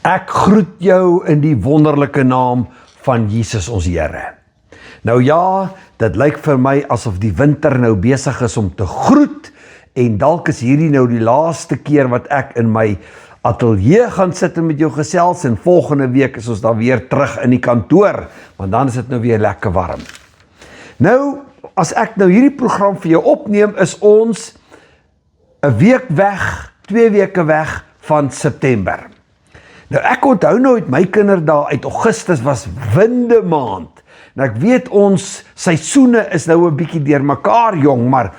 Ek groet jou in die wonderlike naam van Jesus ons Here. Nou ja, dit lyk vir my asof die winter nou besig is om te groet en dalk is hierdie nou die laaste keer wat ek in my ateljee gaan sit en met jou gesels en volgende week is ons dan weer terug in die kantoor, want dan is dit nou weer lekker warm. Nou, as ek nou hierdie program vir jou opneem, is ons 'n week weg, 2 weke weg van September. Nou ek onthou nou uit my kinderdae uit Augustus was windemaand. Nou ek weet ons seisoene is nou 'n bietjie deurmekaar jong, maar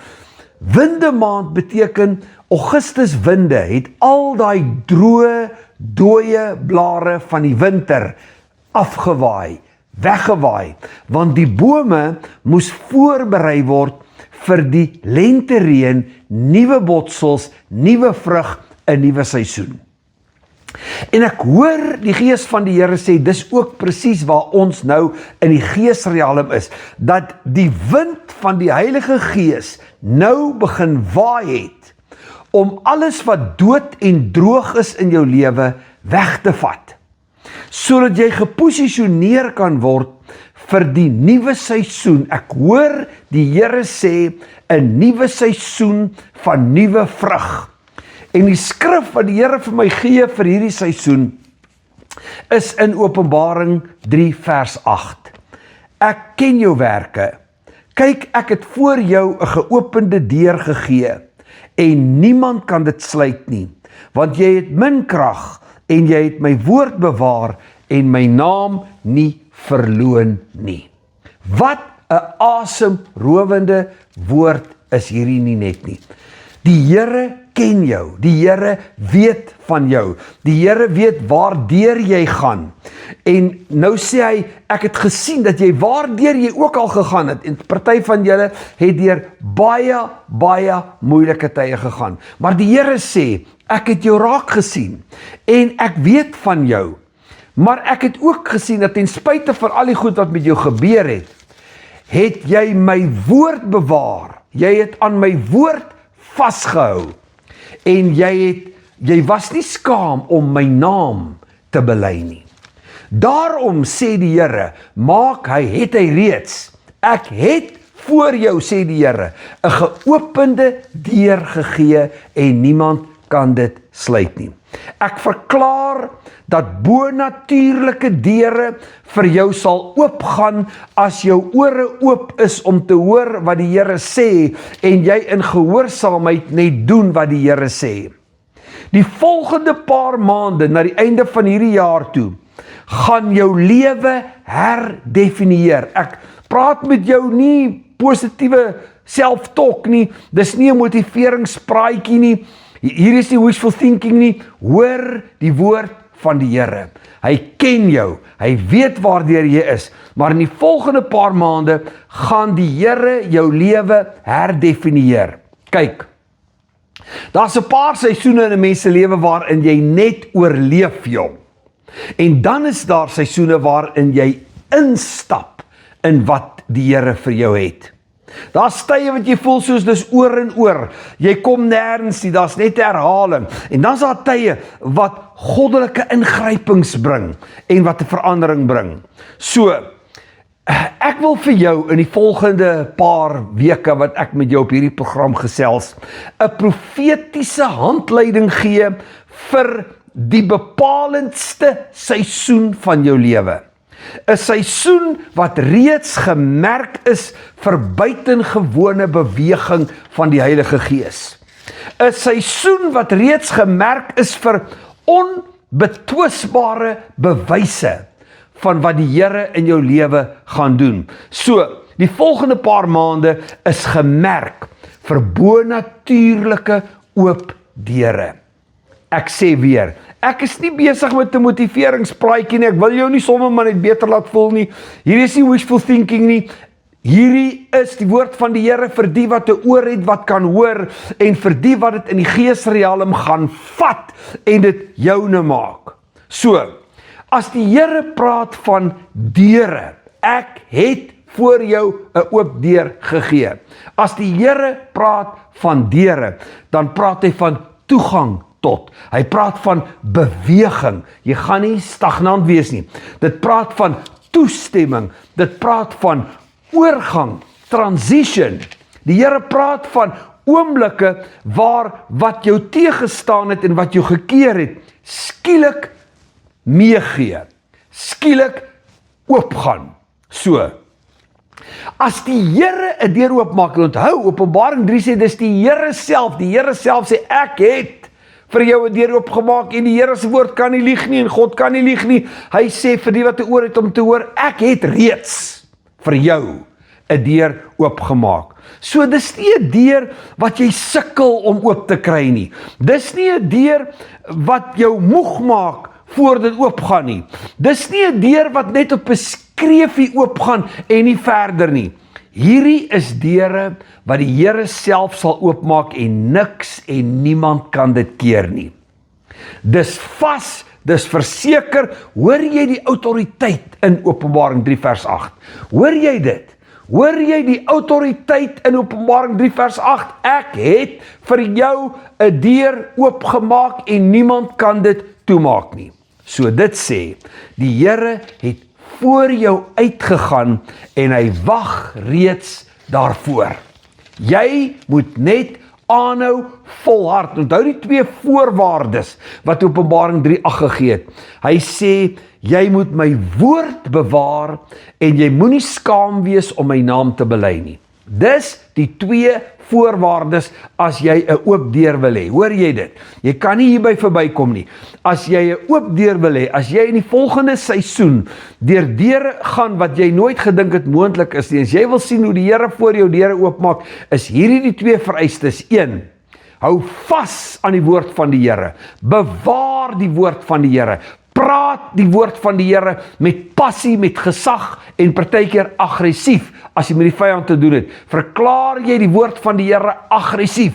windemaand beteken Augustus winde het al daai droë, dooie blare van die winter afgewaai, weggewaai, want die bome moes voorberei word vir die lentereën, nuwe botsels, nuwe vrug, 'n nuwe seisoen. En ek hoor die Gees van die Here sê, dis ook presies waar ons nou in die geesrealm is, dat die wind van die Heilige Gees nou begin waai het, om alles wat dood en droog is in jou lewe weg te vat, sodat jy geposisioneer kan word vir die nuwe seisoen. Ek hoor die Here sê, 'n nuwe seisoen van nuwe vrug. En die skrif wat die Here vir my gee vir hierdie seisoen is in Openbaring 3 vers 8. Ek ken jou werke. Kyk, ek het voor jou 'n geopende deur gegee en niemand kan dit sluit nie, want jy het min krag en jy het my woord bewaar en my naam nie verloon nie. Wat 'n asemrowende woord is hierdie nie net nie. Die Here ken jou, die Here weet van jou, die Here weet waardeur jy gaan, en nou sê hy, ek het gesien dat jy waardeur jy ook al gegaan het, en party van julle het deur baie moeilike tye gegaan, maar die Here sê, ek het jou raak gesien, en ek weet van jou, maar ek het ook gesien dat ten spyte van al die goed wat met jou gebeur het jy my woord bewaar, jy het aan my woord vasgehou, en jy was nie skaam om my naam te bely nie. Daarom sê die Here, het hy reeds, ek het voor jou, sê die Here, 'n geopende deur gegee en niemand kan dit sluit nie. Ek verklaar dat bonatuurlike deure vir jou sal oopgaan as jou ore oop is om te hoor wat die Here sê en jy in gehoorsaamheid net doen wat die Here sê. Die volgende paar maande na die einde van hierdie jaar toe gaan jou lewe herdefinieer. Ek praat met jou nie positiewe self-talk nie, dis nie 'n motiveringspraatjie nie. Hier is nie wishful thinking nie, hoor die woord van die Here. Hy ken jou, hy weet waardeur jy is, maar in die volgende paar maande gaan die Here jou lewe herdefinieer. Kyk, daar's 'n paar seisoene in 'n mens se lewe waarin jy net oorleef, jong. En dan is daar seisoene waarin jy instap in wat die Here vir jou het. Daar's tye wat jy voel soos dis oor en oor. Jy kom nêrens nie, daar's net herhaling. En dan's daar tye wat goddelike ingrypings bring en wat 'n verandering bring. So, ek wil vir jou in die volgende paar weke wat ek met jou op hierdie program gesels, 'n profetiese handleiding gee vir die bepalendste seisoen van jou lewe. 'n Seisoen wat reeds gemerk is vir buitengewone beweging van die Heilige Gees. 'n Seisoen wat reeds gemerk is vir onbetwisbare bewyse van wat die Here in jou lewe gaan doen. So, die volgende paar maande is gemerk vir bonatuurlike oop deure. Ek sê weer, ek is nie besig met 'n motiveringspraatjie nie, ek wil jou nie sommer maar net beter laat voel nie, hier is nie wishful thinking nie, hierdie is die woord van die Here vir die wat 'n oor het wat kan hoor, en vir die wat dit in die geesrealm gaan vat, en dit joune maak. So, as die Here praat van deure, ek het voor jou 'n oop deur gegee. As die Here praat van deure, dan praat hy van toegang tot. Hy praat van beweging. Jy gaan nie stagnant wees nie. Dit praat van toestemming. Dit praat van oorgang, transition. Die Here praat van oomblikke waar wat jou teëgestaan het en wat jou gekeer het, skielik meegee, skielik oopgaan. So, as die Here 'n deur oopmaak, onthou, Openbaring 3 sê, dis die Here self sê, ek het vir jou 'n deur oopgemaak, en die Here se woord kan nie lieg nie, en God kan nie lieg nie. Hy sê vir die wat 'n oor het om te hoor, ek het reeds vir jou 'n deur oopgemaak. So dis nie 'n deur wat jy sukkel om oop te kry nie. Dis nie 'n deur wat jou moeg maak voor dit oopgaan nie. Dis nie 'n deur wat net op 'n skreefie oopgaan en nie verder nie. Hierdie is deure wat die Here self sal oopmaak en niks en niemand kan dit keer nie. Dis vas, dis verseker. Hoor jy die autoriteit in Openbaring 3 vers 8? Hoor jy dit? Hoor jy die autoriteit in Openbaring 3 vers 8? Ek het vir jou 'n deur oopgemaak en niemand kan dit toemaak nie. So dit sê, die Here het voor jou uitgegaan en hy wag reeds daarvoor. Jy moet net aanhou volhard. Onthou die 2 voorwaardes wat Openbaring 3:8 gegee het. Hy sê, jy moet my woord bewaar en jy moenie skaam wees om my naam te bely nie. Dis die 2 voorwaardes as jy 'n oop deur wil hê. Hoor jy dit? Jy kan nie hierby verbykom nie. As jy 'n oop deur wil hê, as jy in die volgende seisoen deur deure gaan wat jy nooit gedink het moontlik is nie, as jy wil sien hoe die Here voor jou deure oopmaak, is hierdie die 2 vereistes. 1. Hou vas aan die woord van die Here. Bewaar die woord van die Here. Praat die woord van die Here met passie, met gesag en partykeer aggressief as jy met die vyand te doen het. Verklaar jy die woord van die Here aggressief.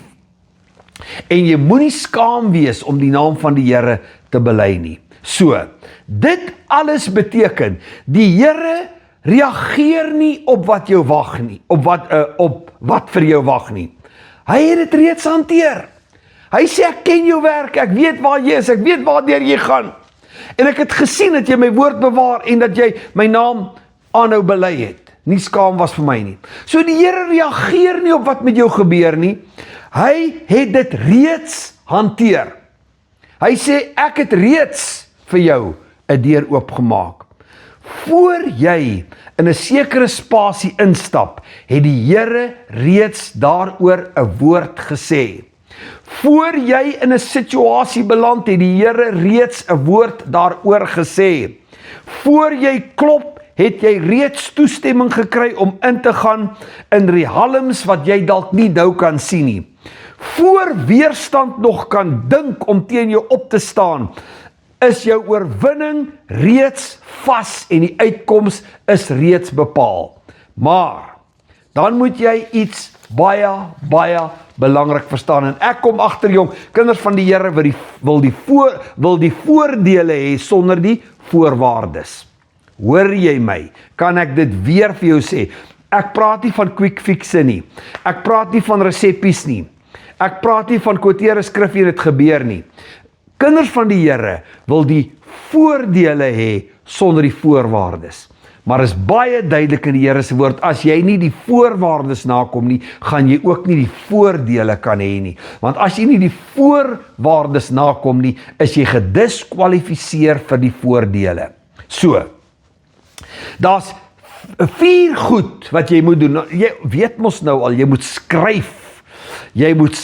En jy moenie skaam wees om die naam van die Here te bely nie. So, dit alles beteken, die Here reageer nie op wat jou wag nie, op wat vir jou wag nie. Hy het dit reeds hanteer. Hy sê, ek ken jou werk, ek weet waar jy is, ek weet waardeur jy gaan. En ek het gesien dat jy my woord bewaar en dat jy my naam aanhou bely het. Nie skaam was vir my nie. So die Here reageer nie op wat met jou gebeur nie. Hy het dit reeds hanteer. Hy sê, ek het reeds vir jou 'n deur oopgemaak. Voor jy in 'n sekere spasie instap, het die Here reeds daaroor 'n woord gesê. Voor jy in 'n situasie beland, het die Here reeds 'n woord daaroor gesê. Voor jy klop, het jy reeds toestemming gekry om in te gaan in riehalms wat jy dalk nie nou kan sien nie. Voor weerstand nog kan dink om teen jou op te staan, is jou oorwinning reeds vas en die uitkoms is reeds bepaal. Maar, dan moet jy iets baie belangrik verstaan, en ek kom agter jong, kinders van die Here wil die voordele hê sonder die voorwaardes. Hoor jy my? Kan ek dit weer vir jou sê? Ek praat nie van quick fixe nie. Ek praat nie van resepies nie. Ek praat nie van quoteer skrif en dit gebeur nie. Kinders van die Here wil die voordele hê sonder die voorwaardes. Maar is baie duidelik in die Here se woord, as jy nie die voorwaardes nakom nie, gaan jy ook nie die voordele kan hê nie. Want as jy nie die voorwaardes nakom nie, is jy gediskwalifiseer vir die voordele. So, daar's 4 goed wat jy moet doen. Jy weet mos nou al, jy moet skryf. Jy moet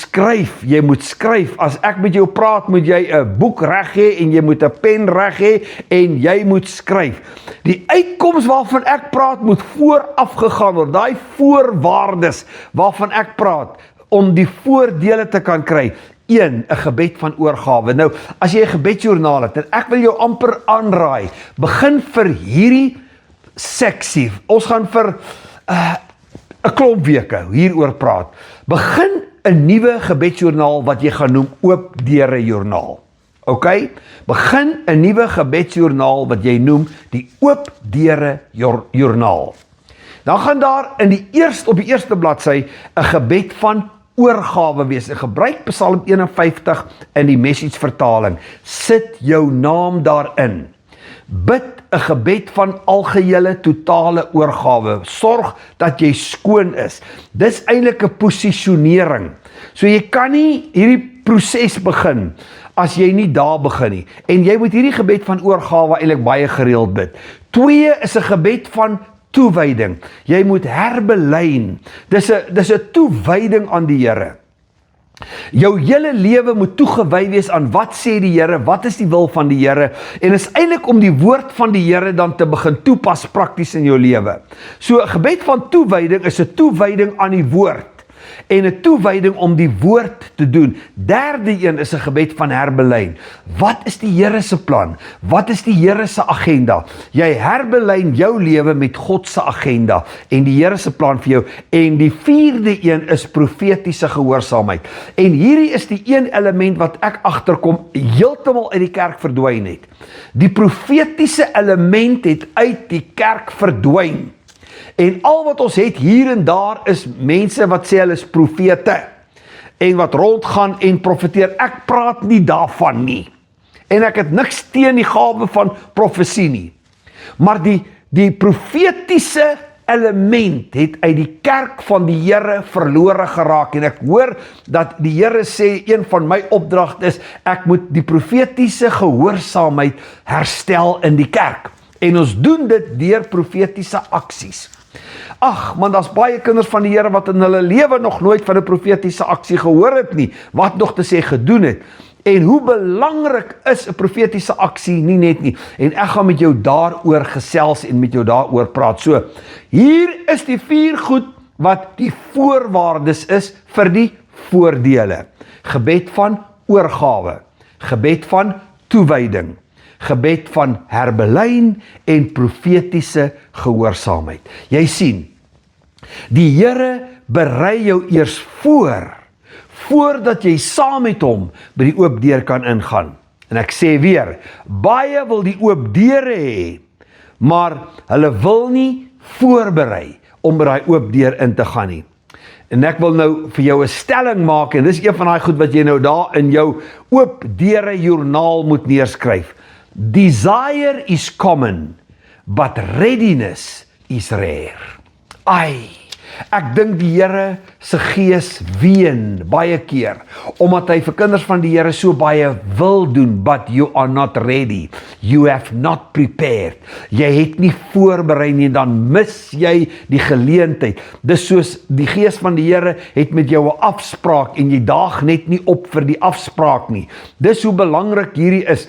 skryf. As ek met jou praat, moet jy 'n boek reg hê en jy moet 'n pen reg hê en jy moet skryf. Die uitkoms waarvan ek praat moet vooraf gegaan word. Daai voorwaardes waarvan ek praat om die voordele te kan kry. 1, 'n gebed van oorgawe. Nou, as jy 'n gebedsjoernaal het, en ek wil jou amper aanraai, begin vir hierdie seksie. Ons gaan vir 'n klomp weke hieroor praat. Begin 'n nuwe gebedsjoernaal wat jy gaan noem oop deure joernaal. OK? Begin 'n nuwe gebedsjoernaal wat jy noem die oop deure joernaal. Dan gaan daar op die eerste bladsy 'n gebed van oorgawe wees. En gebruik Psalm 51 in die Message vertaling. Sit jou naam daarin. Bid 'n gebed van algehele totale oorgawe. Sorg dat jy skoon is. Dis eintlik 'n posisionering. So jy kan nie hierdie proses begin as jy nie daar begin nie. En jy moet hierdie gebed van oorgawe eintlik baie gereeld bid. 2 is 'n gebed van toewyding. Jy moet herbelyn. Dis 'n toewyding aan die Here. Jou hele lewe moet toegewy wees aan wat sê die Here, wat is die wil van die Here, en is eintlik om die woord van die Here dan te begin toepas prakties in jou lewe. So 'n gebed van toewyding is 'n toewyding aan die woord, en 'n toewyding om die woord te doen. Derde een is 'n gebed van herbelyn. Wat is die Here se plan? Wat is die Here se agenda? Jy herbelyn jou lewe met God se agenda en die Here se plan vir jou. En die 4de een is profetiese gehoorsaamheid. En hierdie is die een element wat ek agterkom heeltemal uit die kerk verdwyn het. Die profetiese element het uit die kerk verdwyn. En al wat ons het hier en daar is mense wat sê hulle is profete en wat rondgaan en profeteer. Ek praat nie daarvan nie. En ek het niks teen die gawe van profesie nie. Maar die profetiese element het uit die kerk van die Here verlore geraak. En ek hoor dat die Here sê, een van my opdragte is, ek moet die profetiese gehoorsaamheid herstel in die kerk. En ons doen dit deur profetiese aksies. Ag, man, daar's baie kinders van die Here wat in hulle lewe nog nooit van 'n profetiese aksie gehoor het nie, wat nog te sê gedoen het. En hoe belangrik is 'n profetiese aksie nie net nie. En ek gaan met jou daaroor gesels en met jou daaroor praat. So, hier is die 4 goed wat die voorwaardes is vir die voordele. Gebed van oorgawe, gebed van toewyding, gebed van herbelyn en profetiese gehoorsaamheid. Jy sien, die Here berei jou eers voordat jy saam met hom by die oop deur kan ingaan. En ek sê weer, baie wil die oop deure hê, maar hulle wil nie voorberei om by daai oop deur in te gaan nie. En ek wil nou vir jou 'n stelling maak, en dis een van daai goed wat jy nou daar in jou oop deure joernaal moet neerskryf. Desire is common, but readiness is rare. Ek dink die Here se gees ween baie keer, omdat hy vir kinders van die Here so baie wil doen, but you are not ready. You have not prepared. Jy het nie voorberei nie, dan mis jy die geleentheid. Dis soos die gees van die Here het met jou 'n afspraak, en jy daag net nie op vir die afspraak nie. Dis hoe belangrik hierdie is.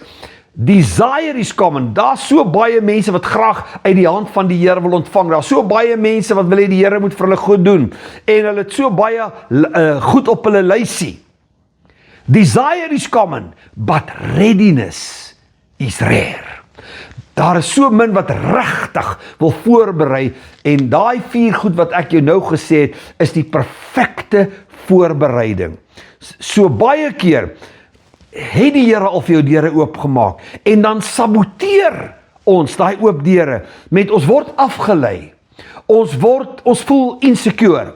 Desire is common. Daar's so baie mense wat graag uit die hand van die Here wil ontvang. Daar's so baie mense wat wil hê die Here moet vir hulle goed doen. En hulle het so baie goed op hulle lysie. Desire is common, but readiness is rare. Daar is so min wat regtig wil voorberei, en daai 4 goed wat ek jou nou gesê het, is die perfekte voorbereiding. So baie keer het die Here al vir jou deure oopgemaak, en dan saboteer ons daai oop deure met ons word afgelei. Ons voel insecure.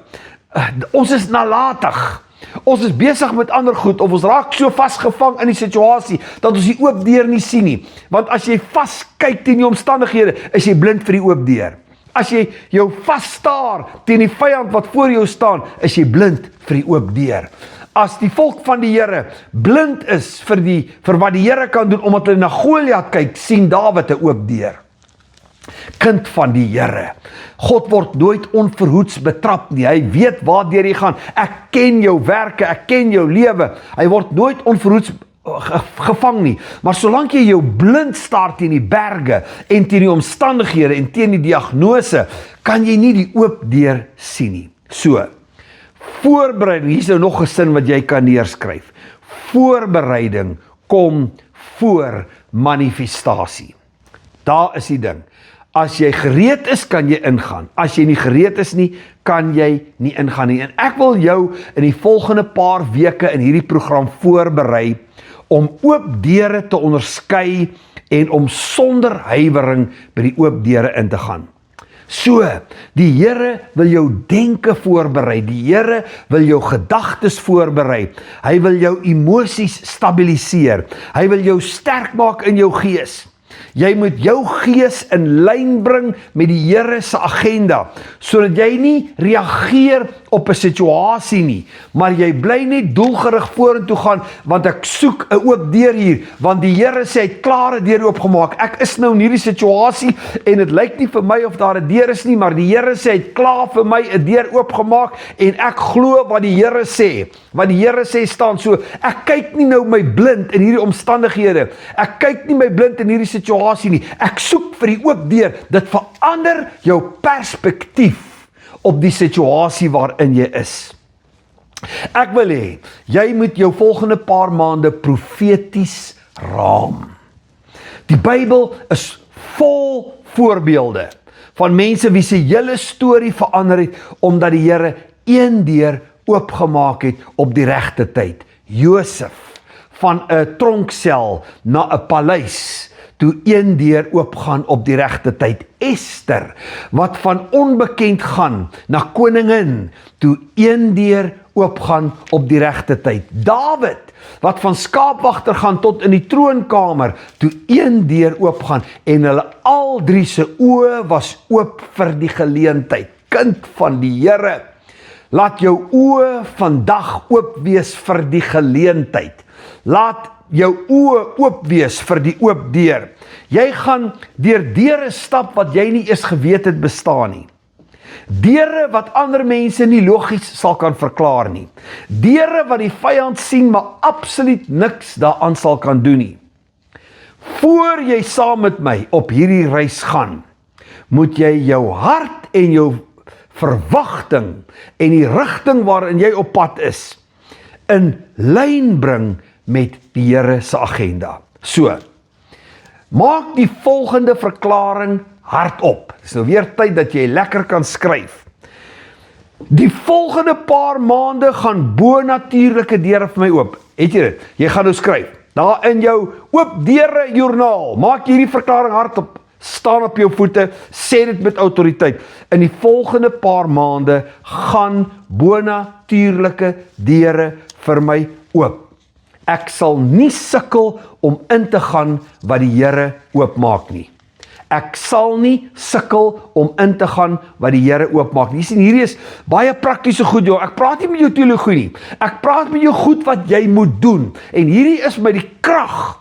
Ons is nalatig. Ons is besig met ander goed, of ons raak so vasgevang in die situasie dat ons die oop deur nie sien nie. Want as jy vas kyk teen die omstandighede, is jy blind vir die oop deur. As jy jou vasstaar teen die vyand wat voor jou staan, is jy blind vir die oop deur. As die volk van die Here blind is vir wat die Here kan doen, omdat hulle na Goliat kyk, sien Dawid 'n oop deur. Kind van die Here. God word nooit onverhoeds betrap nie. Hy weet waartoe jy gaan. Ek ken jou werke, ek ken jou lewe. Hy word nooit onverhoeds gevang nie. Maar solank jy jou blind staar teen die berge en teen die omstandighede en teen die diagnose, kan jy nie die oop deur sien nie. So, voorbereiding, hier is nou nog 'n sin wat jy kan neerskryf. Voorbereiding kom voor manifestasie. Daar is die ding. As jy gereed is, kan jy ingaan. As jy nie gereed is nie, kan jy nie ingaan nie. En ek wil jou in die volgende paar weke in hierdie program voorberei om oop deure te onderskei en om sonder huiwering by die oop deure in te gaan. So, die Here wil jou denke voorberei, die Here wil jou gedagtes voorberei, hy wil jou emosies stabiliseer, hy wil jou sterk maak in jou gees. Jy moet jou gees in lyn bring met die Here se agenda, sodat jy nie reageer op 'n situasie nie, maar jy bly net doelgerig vorentoe gaan, want ek soek 'n oop deur hier, want die Here sê hy het klaar 'n deur oopgemaak. Ek is nou in hierdie situasie en dit lyk nie vir my of daar 'n deur is nie, maar die Here sê hy het klaar vir my 'n deur oopgemaak en ek glo wat die Here sê. Wat die Here sê staan so. Ek kyk nie nou my blind in hierdie omstandighede. Ek kyk nie my blind in hierdie situasie nie. Ek soek vir die oop deur. Dit verander jou perspektief op die situasie waarin jy is. Ek wil hê, jy moet jou volgende paar maande profeties raam. Die Bybel is vol voorbeelde van mense wie se hele storie verander het, omdat die Here een deur oopgemaak het op die regte tyd. Josef, van 'n tronksel na 'n paleis, toe een deur oopgaan op die regte tyd. Ester, wat van onbekend gaan na koningin, toe een deur oopgaan op die regte tyd. Dawid, wat van skaapwagter gaan tot in die troonkamer, toe een deur oopgaan, en hulle al drie se oë was oop vir die geleentheid. Kind van die Here, laat jou oë vandag oop wees vir die geleentheid. Laat jou oë oop wees vir die oop deur. Jy gaan deur deure stap wat jy nie eens geweet het bestaan nie. Deure wat ander mense nie logies sal kan verklaar nie. Deure wat die vyand sien, maar absoluut niks daaraan sal kan doen nie. Voor jy saam met my op hierdie reis gaan, moet jy jou hart en jou verwagting en die rigting waarin jy op pad is, in lyn bring met die Here se agenda. So, maak die volgende verklaring hardop. Dit is nou weer tyd dat jy lekker kan skryf. Die volgende paar maande gaan bonatuurlike deure vir my oop. Het jy dit? Jy gaan nou skryf. Daar in jou oop deure joernaal, maak hierdie verklaring hardop. Staan op jou voete, sê dit met autoriteit. In die volgende paar maande gaan bonatuurlike deure vir my oop. Ek sal nie sukkel om in te gaan wat die Here oopmaak nie. Ek sal nie sukkel om in te gaan wat die Here oopmaak nie. Jy sien, hierdie is baie praktiese goed, joh. Ek praat nie met jou teologie nie. Ek praat met jou goed wat jy moet doen. En hierdie is my die krag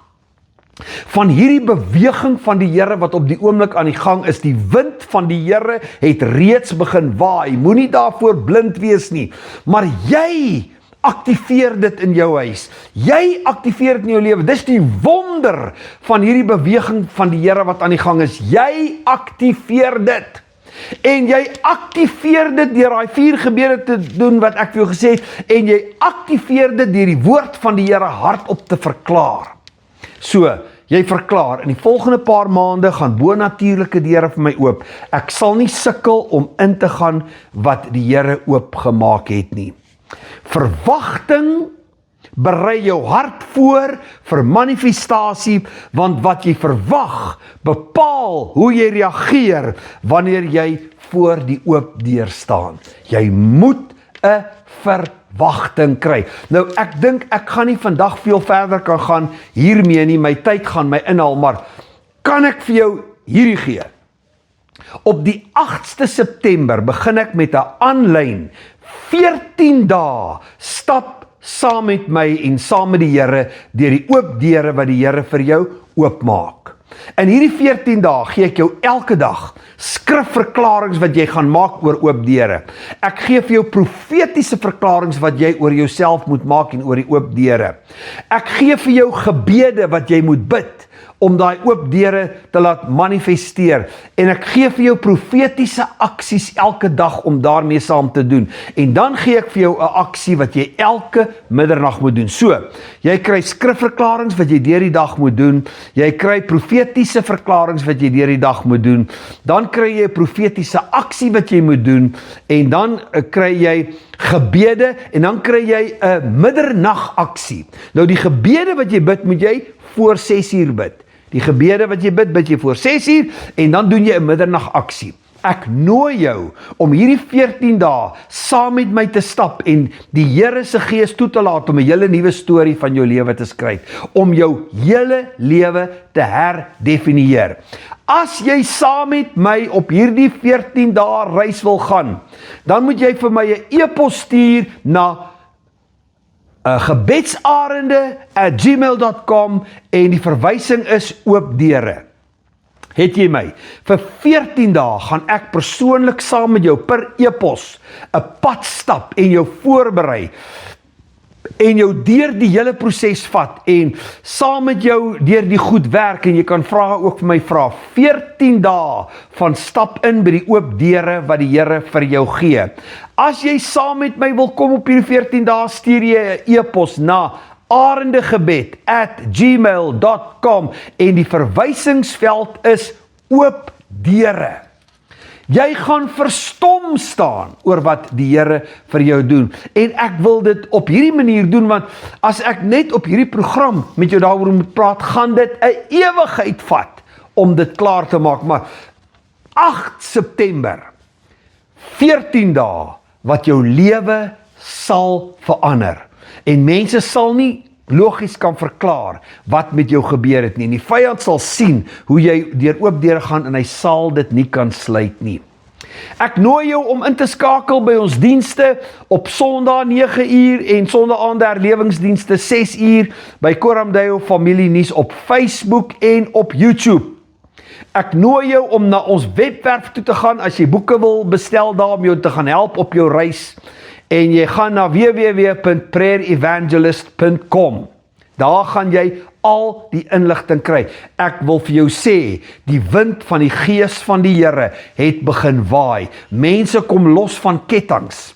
van hierdie beweging van die Here wat op die oomblik aan die gang is. Die wind van die Here het reeds begin waai. Moenie daarvoor blind wees nie. Maar jy aktiveer dit in jou huis. Jy aktiveer dit in jou lewe. Dis die wonder van hierdie beweging van die Here wat aan die gang is. Jy aktiveer dit. En jy aktiveer dit deur daai 4 gebede te doen wat ek vir jou gesê het, en jy aktiveer dit deur die woord van die Here hardop te verklaar. So, jy verklaar, in die volgende paar maande gaan bonatuurlike deure vir my oop. Ek sal nie sukkel om in te gaan wat die Here oopgemaak het nie. Verwagting berei jou hart voor vir manifestasie, want wat jy verwag, bepaal hoe jy reageer wanneer jy voor die oop deur staan. Jy moet 'n verwagting kry. Nou, ek dink ek gaan nie vandag veel verder kan gaan hiermee nie, my tyd gaan my inhaal, maar kan ek vir jou hierdie gee? Op die 8ste September begin ek met 'n aanlyn 14 dae stap saam met my en saam met die Here deur die oop deure wat die Here vir jou oopmaak. In hierdie 14 dae gee ek jou elke dag skrifverklaringe wat jy gaan maak oor oop deure. Ek gee vir jou profetiese verklaringe wat jy oor jouself moet maak en oor die oop deure. Ek gee vir jou gebede wat jy moet bid om daai oop deure te laat manifesteer. En ek gee vir jou profetiese aksies elke dag om daarmee saam te doen. En dan gee ek vir jou 'n aksie wat jy elke middernag moet doen. So, jy kry skrifverklaringe wat jy deur die dag moet doen. Jy kry profetiese verklaringe wat jy deur die dag moet doen. Dan kry jy 'n profetiese aksie wat jy moet doen. En dan kry jy gebede en dan kry jy 'n middernagaksie. Nou die gebede wat jy bid, moet jy voor 6 uur bid. Die gebede wat jy bid, bid jy voor 6 uur en dan doen jy 'n middernagaksie. Ek nooi jou om hierdie 14 dae saam met my te stap en die Here se Gees toe te laat om 'n hele nuwe storie van jou lewe te skryf, om jou hele lewe te herdefinieer. As jy saam met my op hierdie 14 dae reis wil gaan, dan moet jy vir my 'n e-pos stuur na gebedsarende@gmail.com en die verwysing is oop deure. Het jy my? Vir 14 dae gaan ek persoonlik saam met jou per e-pos 'n pad stap en jou voorberei en jou deur die hele proses vat en saam met jou deur die goed werk en jy kan vrae ook vir my vra. 14 dae van stap in by die oop deure wat die Here vir jou gee. As jy saam met my wil kom op hierdie 14 dae, stuur jy 'n e-pos na arendegebed@gmail.com en die verwysingsveld is oop deure. Jy gaan verstom staan oor wat die Here vir jou doen. En ek wil dit op hierdie manier doen, want as ek net op hierdie program met jou daaroor moet praat, gaan dit 'n ewigheid vat om dit klaar te maak. Maar 8 September, 14 dae, wat jou lewe sal verander. En mense sal nie logies kan verklaar wat met jou gebeur het nie. En die vyand sal sien hoe jy deur oop deure gaan en hy sal dit nie kan sluit nie. Ek nooi jou om in te skakel by ons dienste op Sondag 9 uur en Sondag aand herlewingsdienste 6 uur by Koramdeo Familie Nuus op Facebook en op YouTube. Ek nooi jou om na ons webwerf toe te gaan as jy boeke wil bestel daar om jou te gaan help op jou reis. En jy gaan na www.prayerevangelist.com. Daar gaan jy al die inligting kry. Ek wil vir jou sê, die wind van die Gees van die Here het begin waai. Mense kom los van kettinge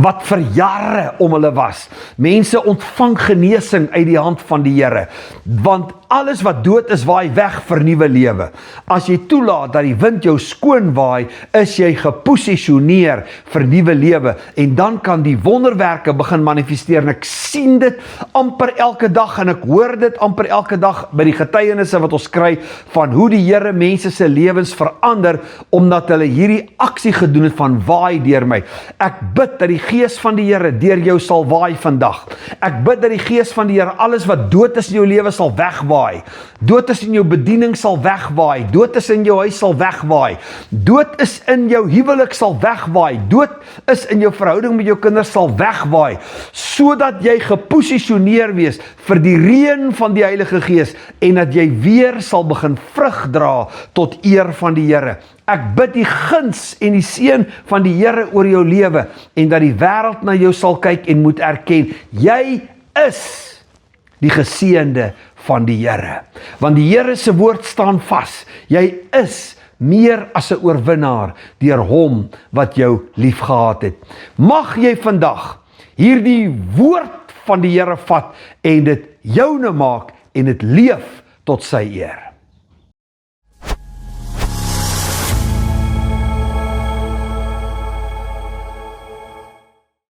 wat vir jare om hulle was. Mense ontvang genesing uit die hand van die Here. Want alles wat dood is, waai weg vir nuwe lewe. As jy toelaat dat die wind jou skoon waai, is jy geposisioneer vir nuwe lewe. En dan kan die wonderwerke begin manifesteer. En ek sien dit amper elke dag en ek hoor dit amper elke dag by die getuienisse wat ons kry van hoe die Here mense se lewens verander omdat hulle hierdie aksie gedoen het van waai deur my. Ek bid dat die Gees van die Here deur jou sal waai vandag. Ek bid dat die Gees van die Here alles wat dood is in jou lewe sal wegwaai. Dood is in jou bediening sal wegwaai. Dood is in jou huis sal wegwaai. Dood is in jou huwelik sal wegwaai. Dood is in jou verhouding met jou kinders sal wegwaai. Sodat jy geposisioneer wees vir die reën van die Heilige Gees en dat jy weer sal begin vrug dra tot eer van die Here. Ek bid die guns en die seën van die Here oor jou lewe en dat die wêreld na jou sal kyk en moet erken, jy is die geseënde van die Here. Want die Here se woord staan vas. Jy is meer as 'n oorwinnaar deur hom wat jou liefgehad het. Mag jy vandag hierdie woord van die Here vat en dit joune maak en dit leef tot sy eer.